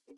Oi,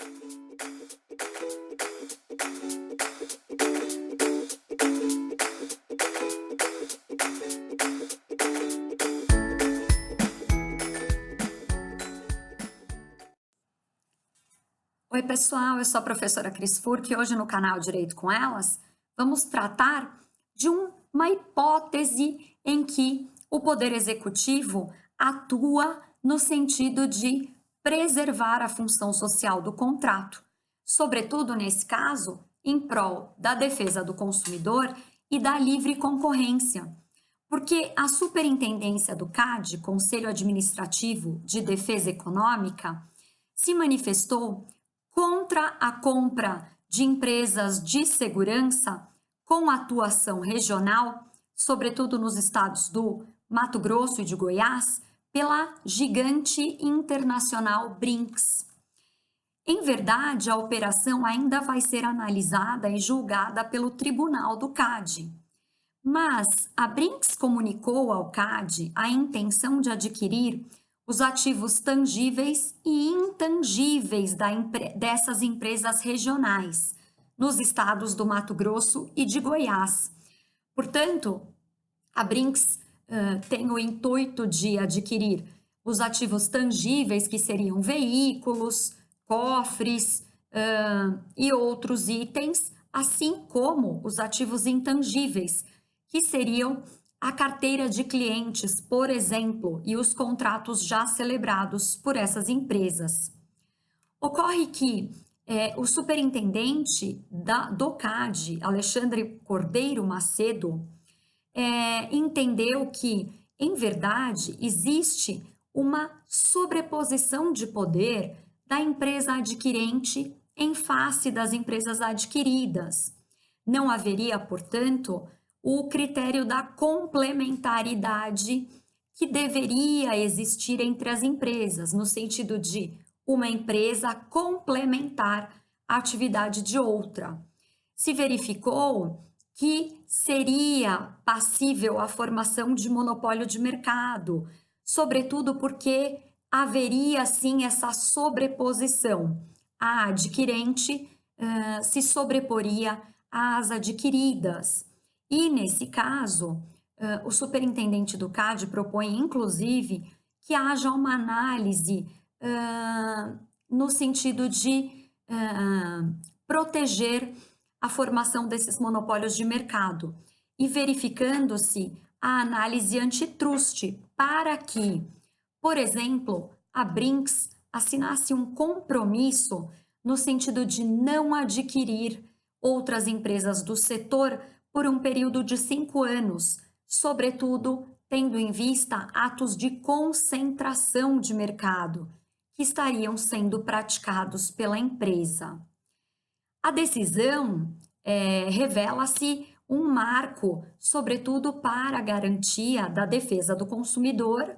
pessoal, eu sou a professora Cris Furk e hoje no canal Direito com Elas vamos tratar de uma hipótese em que o Poder Executivo atua no sentido de preservar a função social do contrato, sobretudo nesse caso, em prol da defesa do consumidor e da livre concorrência. Porque a Superintendência do CAD, Conselho Administrativo de Defesa Econômica, se manifestou contra a compra de empresas de segurança com atuação regional, sobretudo nos estados do Mato Grosso e de Goiás, pela gigante internacional Brinks. Em verdade, a operação ainda vai ser analisada e julgada pelo Tribunal do CAD. Mas a Brinks comunicou ao CAD a intenção de adquirir os ativos tangíveis e intangíveis dessas empresas regionais, nos estados do Mato Grosso e de Goiás. Portanto, a Brinks tem o intuito de adquirir os ativos tangíveis, que seriam veículos, cofres e outros itens, assim como os ativos intangíveis, que seriam a carteira de clientes, por exemplo, e os contratos já celebrados por essas empresas. Ocorre que o superintendente do CAD, Alexandre Cordeiro Macedo, entendeu que, em verdade, existe uma sobreposição de poder da empresa adquirente em face das empresas adquiridas. Não haveria, portanto, o critério da complementaridade que deveria existir entre as empresas, no sentido de uma empresa complementar a atividade de outra. Se verificou que seria passível a formação de monopólio de mercado, sobretudo porque haveria sim essa sobreposição. A adquirente se sobreporia às adquiridas. E, nesse caso, o superintendente do CAD propõe, inclusive, que haja uma análise no sentido de proteger a formação desses monopólios de mercado e verificando-se a análise antitruste para que, por exemplo, a Brinks assinasse um compromisso no sentido de não adquirir outras empresas do setor por um período de 5 anos, sobretudo tendo em vista atos de concentração de mercado que estariam sendo praticados pela empresa. A decisão revela-se um marco, sobretudo para a garantia da defesa do consumidor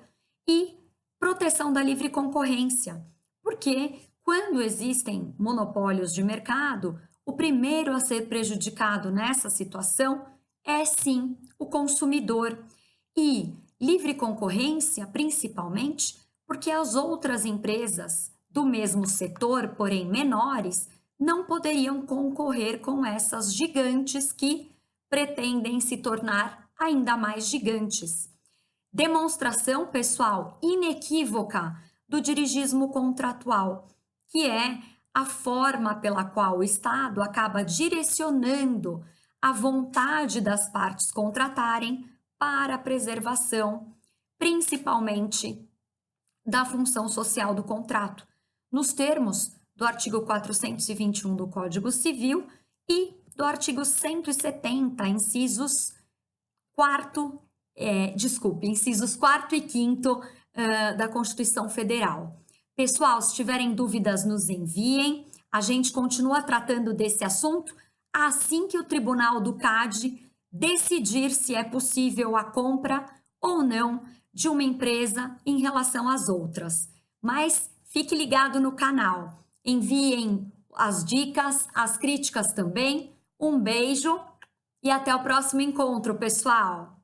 e proteção da livre concorrência, porque quando existem monopólios de mercado, o primeiro a ser prejudicado nessa situação é sim o consumidor e livre concorrência, principalmente porque as outras empresas do mesmo setor, porém menores, não poderiam concorrer com essas gigantes que pretendem se tornar ainda mais gigantes. Demonstração, pessoal, inequívoca do dirigismo contratual, que é a forma pela qual o Estado acaba direcionando a vontade das partes contratarem para a preservação, principalmente da função social do contrato, nos termos do artigo 421 do Código Civil e do artigo 170, incisos 4 e 5º da Constituição Federal. Pessoal, se tiverem dúvidas, nos enviem. A gente continua tratando desse assunto assim que o Tribunal do CAD decidir se é possível a compra ou não de uma empresa em relação às outras. Mas fique ligado no canal. Enviem as dicas, as críticas também. Um beijo e até o próximo encontro, pessoal!